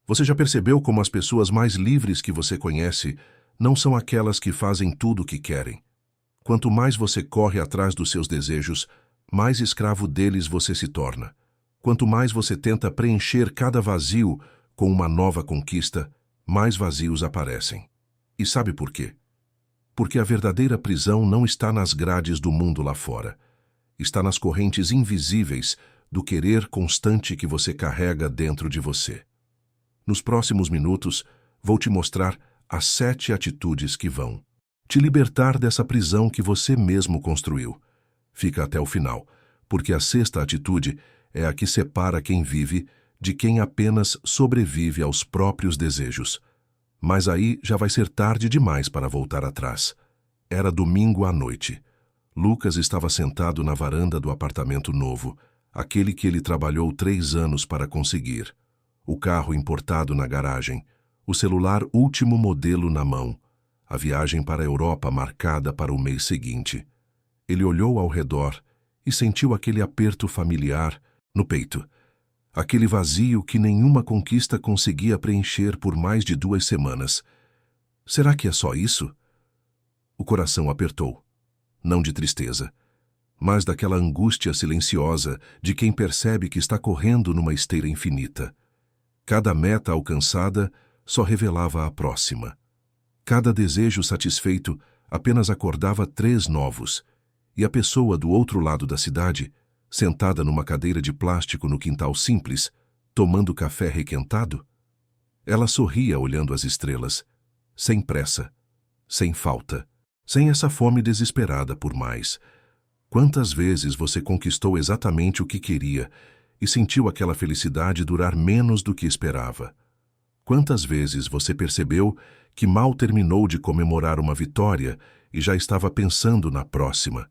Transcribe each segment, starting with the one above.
Você já percebeu como as pessoas mais livres que você conhece não são aquelas que fazem tudo o que querem? Quanto mais você corre atrás dos seus desejos, mais escravo deles você se torna. Quanto mais você tenta preencher cada vazio com uma nova conquista, mais vazios aparecem. E sabe por quê? Porque a verdadeira prisão não está nas grades do mundo lá fora. Está nas correntes invisíveis do querer constante que você carrega dentro de você. Nos próximos minutos, vou te mostrar as 7 atitudes que vão te libertar dessa prisão que você mesmo construiu. Fica até o final, porque a 6ª atitude é a que separa quem vive de quem apenas sobrevive aos próprios desejos. Mas aí já vai ser tarde demais para voltar atrás. Era domingo à noite. Lucas estava sentado na varanda do apartamento novo, aquele que ele trabalhou 3 anos para conseguir. O carro importado na garagem, o celular último modelo na mão, a viagem para a Europa marcada para o mês seguinte. Ele olhou ao redor e sentiu aquele aperto familiar no peito, aquele vazio que nenhuma conquista conseguia preencher por mais de 2 semanas. Será que é só isso? O coração apertou, não de tristeza, mas daquela angústia silenciosa de quem percebe que está correndo numa esteira infinita. Cada meta alcançada só revelava a próxima. Cada desejo satisfeito apenas acordava 3 novos, e a pessoa do outro lado da cidade, sentada numa cadeira de plástico no quintal simples, tomando café requentado? Ela sorria olhando as estrelas, sem pressa, sem falta, sem essa fome desesperada por mais. Quantas vezes você conquistou exatamente o que queria e sentiu aquela felicidade durar menos do que esperava? Quantas vezes você percebeu que mal terminou de comemorar uma vitória e já estava pensando na próxima?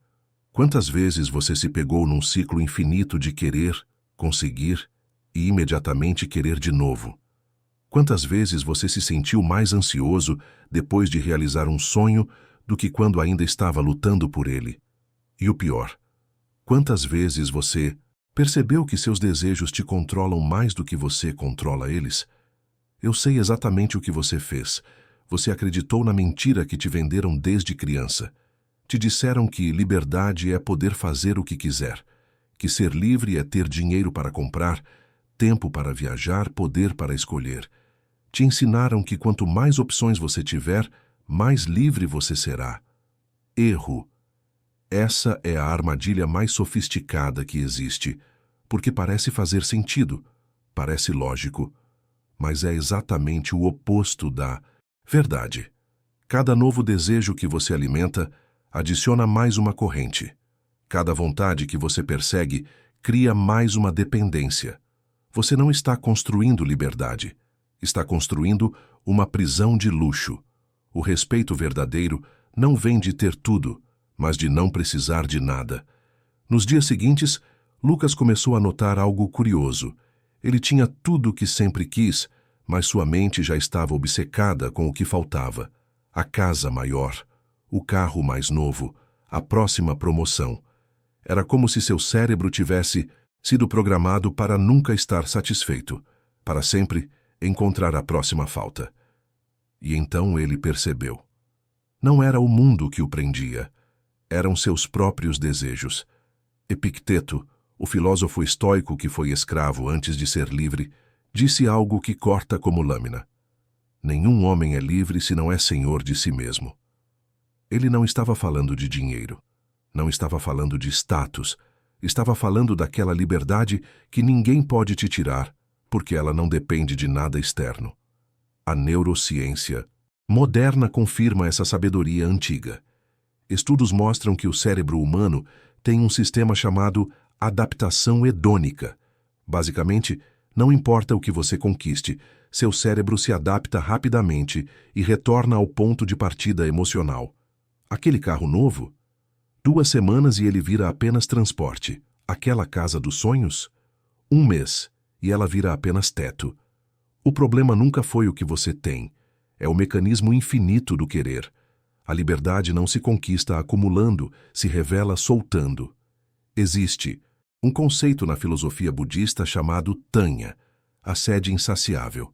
Quantas vezes você se pegou num ciclo infinito de querer, conseguir e imediatamente querer de novo? Quantas vezes você se sentiu mais ansioso depois de realizar um sonho do que quando ainda estava lutando por ele? E o pior, quantas vezes você percebeu que seus desejos te controlam mais do que você controla eles? Eu sei exatamente o que você fez. Você acreditou na mentira que te venderam desde criança. Te disseram que liberdade é poder fazer o que quiser, que ser livre é ter dinheiro para comprar, tempo para viajar, poder para escolher. Te ensinaram que quanto mais opções você tiver, mais livre você será. Erro. Essa é a armadilha mais sofisticada que existe, porque parece fazer sentido, parece lógico, mas é exatamente o oposto da verdade. Cada novo desejo que você alimenta adiciona mais uma corrente. Cada vontade que você persegue cria mais uma dependência. Você não está construindo liberdade, está construindo uma prisão de luxo. O respeito verdadeiro não vem de ter tudo, mas de não precisar de nada. Nos dias seguintes, Lucas começou a notar algo curioso. Ele tinha tudo o que sempre quis, mas sua mente já estava obcecada com o que faltava. A casa maior, o carro mais novo, a próxima promoção. Era como se seu cérebro tivesse sido programado para nunca estar satisfeito, para sempre encontrar a próxima falta. E então ele percebeu. Não era o mundo que o prendia, eram seus próprios desejos. Epicteto, o filósofo estoico que foi escravo antes de ser livre, disse algo que corta como lâmina. Nenhum homem é livre se não é senhor de si mesmo. Ele não estava falando de dinheiro, não estava falando de status, estava falando daquela liberdade que ninguém pode te tirar, porque ela não depende de nada externo. A neurociência moderna confirma essa sabedoria antiga. Estudos mostram que o cérebro humano tem um sistema chamado adaptação hedônica. Basicamente, não importa o que você conquiste, seu cérebro se adapta rapidamente e retorna ao ponto de partida emocional. Aquele carro novo? 2 semanas e ele vira apenas transporte. Aquela casa dos sonhos? 1 mês e ela vira apenas teto. O problema nunca foi o que você tem. É o mecanismo infinito do querer. A liberdade não se conquista acumulando, se revela soltando. Existe um conceito na filosofia budista chamado Tanya, a sede insaciável.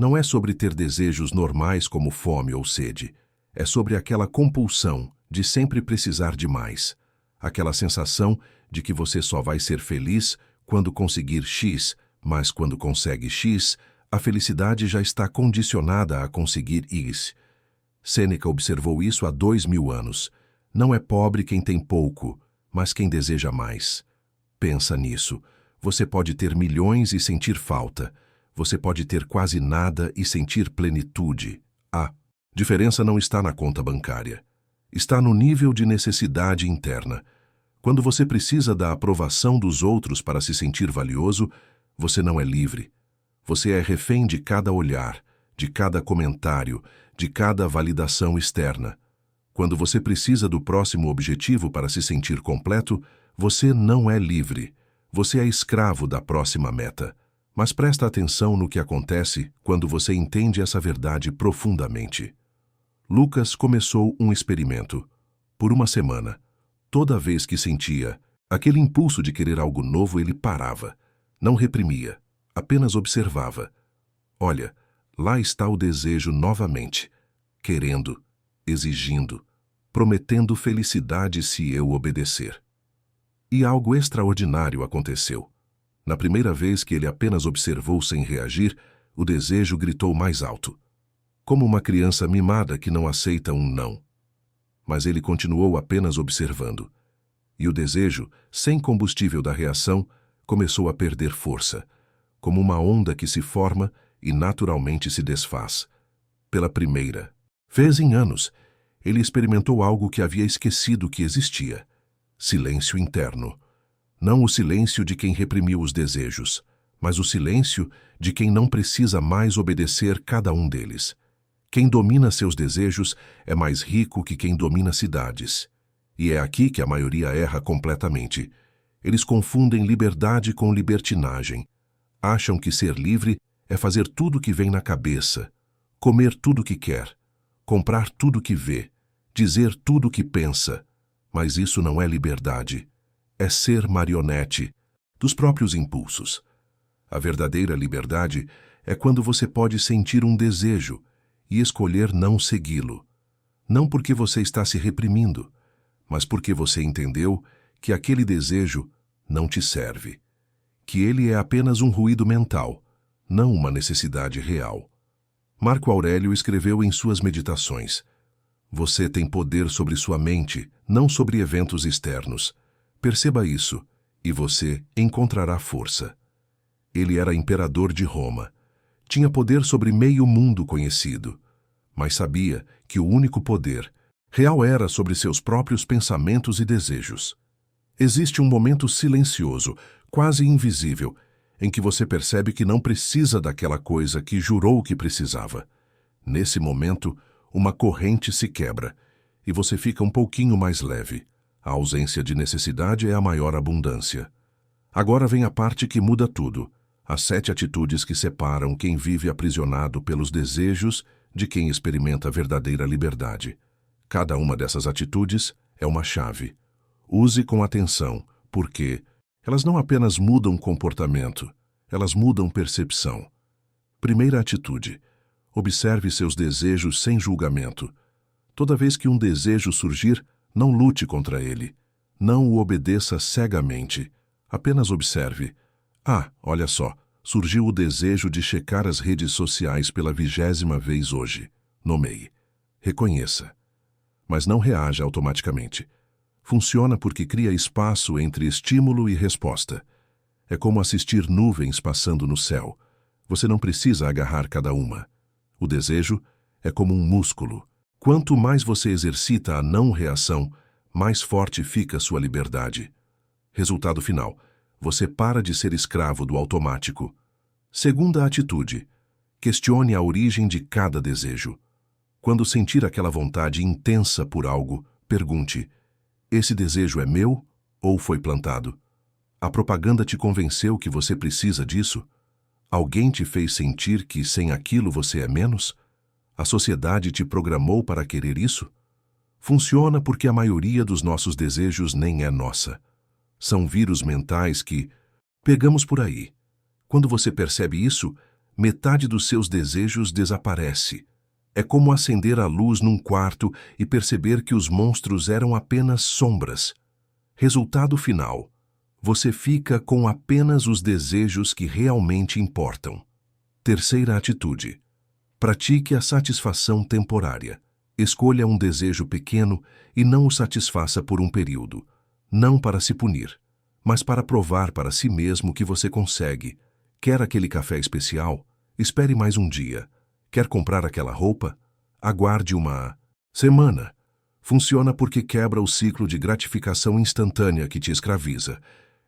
Não é sobre ter desejos normais como fome ou sede. É sobre aquela compulsão de sempre precisar de mais. Aquela sensação de que você só vai ser feliz quando conseguir X, mas quando consegue X, a felicidade já está condicionada a conseguir Y. Sêneca observou isso há 2000 anos. Não é pobre quem tem pouco, mas quem deseja mais. Pensa nisso. Você pode ter milhões e sentir falta. Você pode ter quase nada e sentir plenitude. A diferença não está na conta bancária. Está no nível de necessidade interna. Quando você precisa da aprovação dos outros para se sentir valioso, você não é livre. Você é refém de cada olhar, de cada comentário, de cada validação externa. Quando você precisa do próximo objetivo para se sentir completo, você não é livre. Você é escravo da próxima meta. Mas presta atenção no que acontece quando você entende essa verdade profundamente. Lucas começou um experimento. Por uma semana, toda vez que sentia aquele impulso de querer algo novo, ele parava. Não reprimia, apenas observava. Olha, lá está o desejo novamente, querendo, exigindo, prometendo felicidade se eu obedecer. E algo extraordinário aconteceu. Na primeira vez que ele apenas observou sem reagir, o desejo gritou mais alto. Como uma criança mimada que não aceita um não. Mas ele continuou apenas observando. E o desejo, sem combustível da reação, começou a perder força, como uma onda que se forma e naturalmente se desfaz. Pela primeira vez em anos, ele experimentou algo que havia esquecido que existia. Silêncio interno. Não o silêncio de quem reprimiu os desejos, mas o silêncio de quem não precisa mais obedecer cada um deles. Quem domina seus desejos é mais rico que quem domina cidades. E é aqui que a maioria erra completamente. Eles confundem liberdade com libertinagem. Acham que ser livre é fazer tudo que vem na cabeça, comer tudo que quer, comprar tudo que vê, dizer tudo que pensa. Mas isso não é liberdade. É ser marionete dos próprios impulsos. A verdadeira liberdade é quando você pode sentir um desejo e escolher não segui-lo. Não porque você está se reprimindo, mas porque você entendeu que aquele desejo não te serve, que ele é apenas um ruído mental, não uma necessidade real. Marco Aurélio escreveu em suas meditações: você tem poder sobre sua mente, não sobre eventos externos. Perceba isso, e você encontrará força. Ele era imperador de Roma. Tinha poder sobre meio mundo conhecido, mas sabia que o único poder real era sobre seus próprios pensamentos e desejos. Existe um momento silencioso, quase invisível, em que você percebe que não precisa daquela coisa que jurou que precisava. Nesse momento, uma corrente se quebra e você fica um pouquinho mais leve. A ausência de necessidade é a maior abundância. Agora vem a parte que muda tudo. As 7 atitudes que separam quem vive aprisionado pelos desejos de quem experimenta a verdadeira liberdade. Cada uma dessas atitudes é uma chave. Use com atenção, porque elas não apenas mudam comportamento, elas mudam percepção. Primeira atitude: observe seus desejos sem julgamento. Toda vez que um desejo surgir, não lute contra ele. Não o obedeça cegamente. Apenas observe. Olha só, surgiu o desejo de checar as redes sociais pela 20ª vez hoje. Nomeie. Reconheça. Mas não reaja automaticamente. Funciona porque cria espaço entre estímulo e resposta. É como assistir nuvens passando no céu. Você não precisa agarrar cada uma. O desejo é como um músculo. Quanto mais você exercita a não-reação, mais forte fica sua liberdade. Resultado final: você para de ser escravo do automático. Segunda atitude: questione a origem de cada desejo. Quando sentir aquela vontade intensa por algo, pergunte: esse desejo é meu ou foi plantado? A propaganda te convenceu que você precisa disso? Alguém te fez sentir que sem aquilo você é menos? A sociedade te programou para querer isso? Funciona porque a maioria dos nossos desejos nem é nossa. São vírus mentais que pegamos por aí. Quando você percebe isso, metade dos seus desejos desaparece. É como acender a luz num quarto e perceber que os monstros eram apenas sombras. Resultado final: você fica com apenas os desejos que realmente importam. Terceira atitude: pratique a satisfação temporária. Escolha um desejo pequeno e não o satisfaça por um período. Não para se punir, mas para provar para si mesmo que você consegue. Quer aquele café especial? Espere mais um dia. Quer comprar aquela roupa? Aguarde uma semana. Funciona porque quebra o ciclo de gratificação instantânea que te escraviza.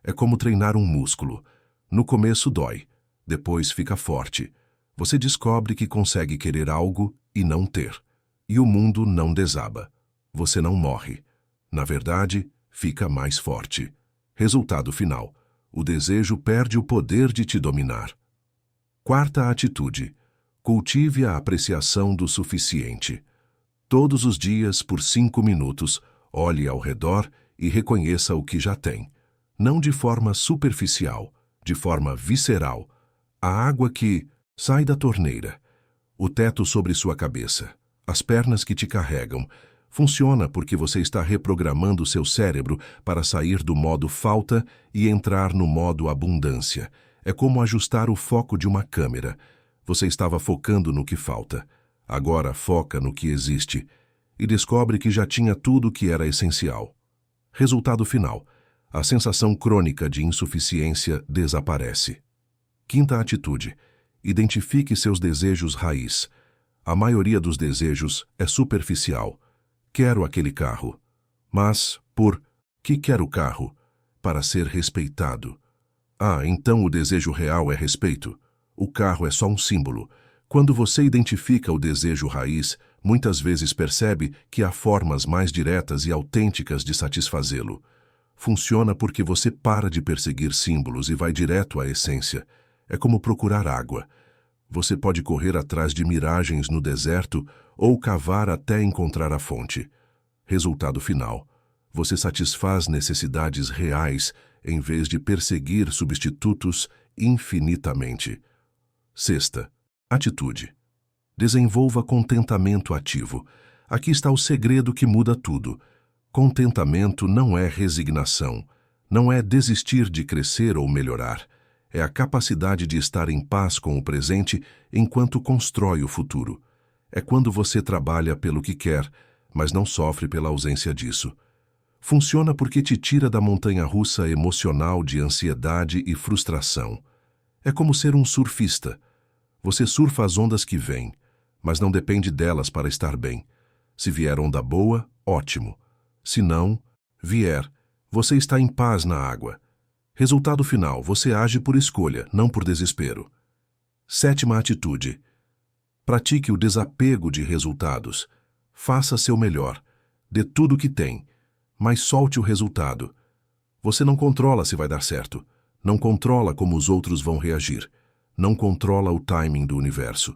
É como treinar um músculo. No começo dói, depois fica forte. Você descobre que consegue querer algo e não ter. E o mundo não desaba. Você não morre. Na verdade, fica mais forte. Resultado final: o desejo perde o poder de te dominar. Quarta atitude: cultive a apreciação do suficiente. Todos os dias, por 5 minutos, olhe ao redor e reconheça o que já tem. Não de forma superficial, de forma visceral. A água que sai da torneira, o teto sobre sua cabeça, as pernas que te carregam. Funciona porque você está reprogramando seu cérebro para sair do modo falta e entrar no modo abundância. É como ajustar o foco de uma câmera. Você estava focando no que falta. Agora foca no que existe e descobre que já tinha tudo o que era essencial. Resultado final: a sensação crônica de insuficiência desaparece. Quinta atitude: identifique seus desejos raiz. A maioria dos desejos é superficial. Quero aquele carro. Mas, por que quero o carro? Para ser respeitado. Ah, então o desejo real é respeito. O carro é só um símbolo. Quando você identifica o desejo raiz, muitas vezes percebe que há formas mais diretas e autênticas de satisfazê-lo. Funciona porque você para de perseguir símbolos e vai direto à essência. É como procurar água. Você pode correr atrás de miragens no deserto ou cavar até encontrar a fonte. Resultado final: você satisfaz necessidades reais em vez de perseguir substitutos infinitamente. Sexta atitude: desenvolva contentamento ativo. Aqui está o segredo que muda tudo. Contentamento não é resignação, não é desistir de crescer ou melhorar. É a capacidade de estar em paz com o presente enquanto constrói o futuro. É quando você trabalha pelo que quer, mas não sofre pela ausência disso. Funciona porque te tira da montanha-russa emocional de ansiedade e frustração. É como ser um surfista. Você surfa as ondas que vêm, mas não depende delas para estar bem. Se vier onda boa, ótimo. Se não vier, você está em paz na água. Resultado final: você age por escolha, não por desespero. Sétima atitude: pratique o desapego de resultados. Faça seu melhor. Dê tudo o que tem, mas solte o resultado. Você não controla se vai dar certo. Não controla como os outros vão reagir. Não controla o timing do universo.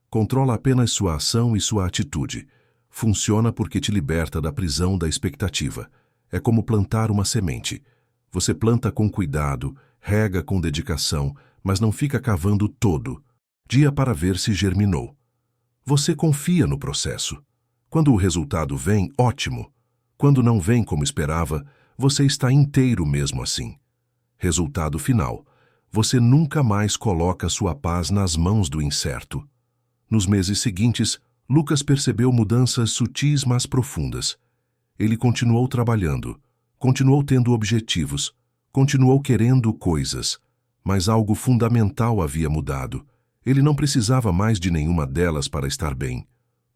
Controla apenas sua ação e sua atitude. Funciona porque te liberta da prisão da expectativa. É como plantar uma semente. Você planta com cuidado, rega com dedicação, mas não fica cavando todo dia para ver se germinou. Você confia no processo. Quando o resultado vem, ótimo. Quando não vem como esperava, você está inteiro mesmo assim. Resultado final: você nunca mais coloca sua paz nas mãos do incerto. Nos meses seguintes, Lucas percebeu mudanças sutis mas profundas. Ele continuou trabalhando, continuou tendo objetivos, continuou querendo coisas, mas algo fundamental havia mudado. Ele não precisava mais de nenhuma delas para estar bem.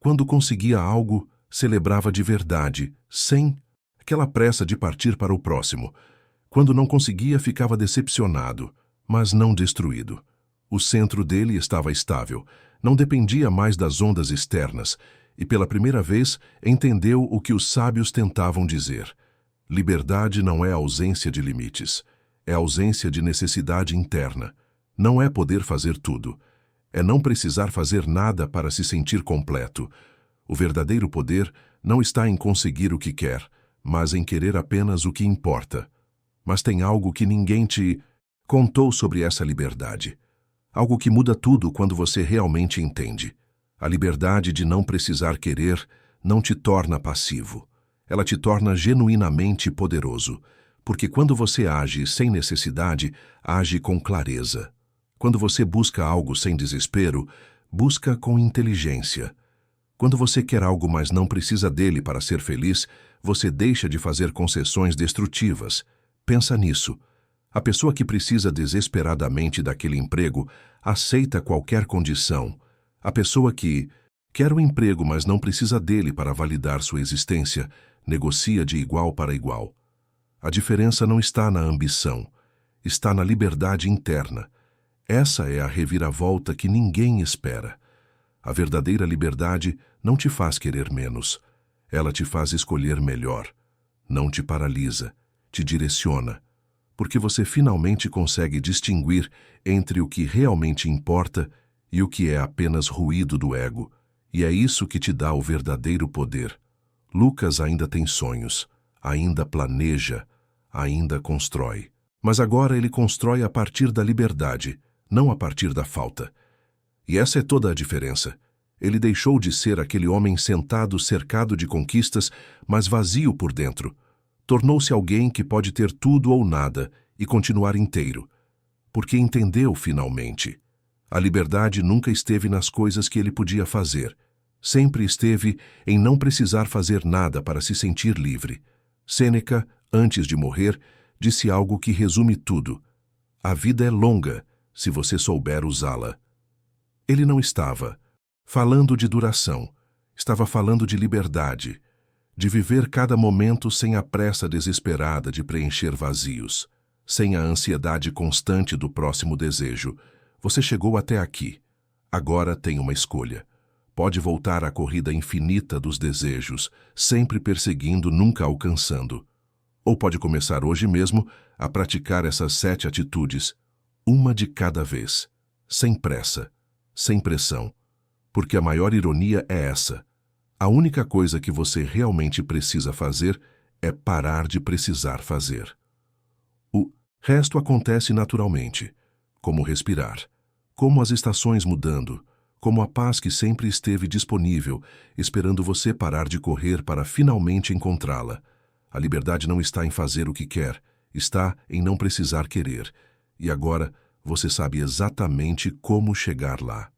Quando conseguia algo, celebrava de verdade, sem aquela pressa de partir para o próximo. Quando não conseguia, ficava decepcionado, mas não destruído. O centro dele estava estável, não dependia mais das ondas externas, e pela primeira vez entendeu o que os sábios tentavam dizer. Liberdade não é ausência de limites, é ausência de necessidade interna. Não é poder fazer tudo, é não precisar fazer nada para se sentir completo. O verdadeiro poder não está em conseguir o que quer, mas em querer apenas o que importa. Mas tem algo que ninguém te contou sobre essa liberdade. Algo que muda tudo quando você realmente entende. A liberdade de não precisar querer não te torna passivo. Ela te torna genuinamente poderoso, porque quando você age sem necessidade, age com clareza. Quando você busca algo sem desespero, busca com inteligência. Quando você quer algo, mas não precisa dele para ser feliz, você deixa de fazer concessões destrutivas. Pensa nisso. A pessoa que precisa desesperadamente daquele emprego aceita qualquer condição. A pessoa que quer o emprego, mas não precisa dele para validar sua existência, negocia de igual para igual. A diferença não está na ambição, está na liberdade interna. Essa é a reviravolta que ninguém espera. A verdadeira liberdade não te faz querer menos. Ela te faz escolher melhor. Não te paralisa, te direciona. Porque você finalmente consegue distinguir entre o que realmente importa e o que é apenas ruído do ego. E é isso que te dá o verdadeiro poder. Lucas ainda tem sonhos, ainda planeja, ainda constrói. Mas agora ele constrói a partir da liberdade, não a partir da falta. E essa é toda a diferença. Ele deixou de ser aquele homem sentado cercado de conquistas, mas vazio por dentro. Tornou-se alguém que pode ter tudo ou nada e continuar inteiro. Porque entendeu finalmente. A liberdade nunca esteve nas coisas que ele podia fazer. Sempre esteve em não precisar fazer nada para se sentir livre. Sêneca, antes de morrer, disse algo que resume tudo. A vida é longa, se você souber usá-la. Ele não estava falando de duração, estava falando de liberdade, de viver cada momento sem a pressa desesperada de preencher vazios, sem a ansiedade constante do próximo desejo. Você chegou até aqui. Agora tem uma escolha. Pode voltar à corrida infinita dos desejos, sempre perseguindo, nunca alcançando. Ou pode começar hoje mesmo a praticar essas 7 atitudes, uma de cada vez, sem pressa, sem pressão. Porque a maior ironia é essa. A única coisa que você realmente precisa fazer é parar de precisar fazer. O resto acontece naturalmente, como respirar, como as estações mudando, como a paz que sempre esteve disponível, esperando você parar de correr para finalmente encontrá-la. A liberdade não está em fazer o que quer, está em não precisar querer. E agora você sabe exatamente como chegar lá.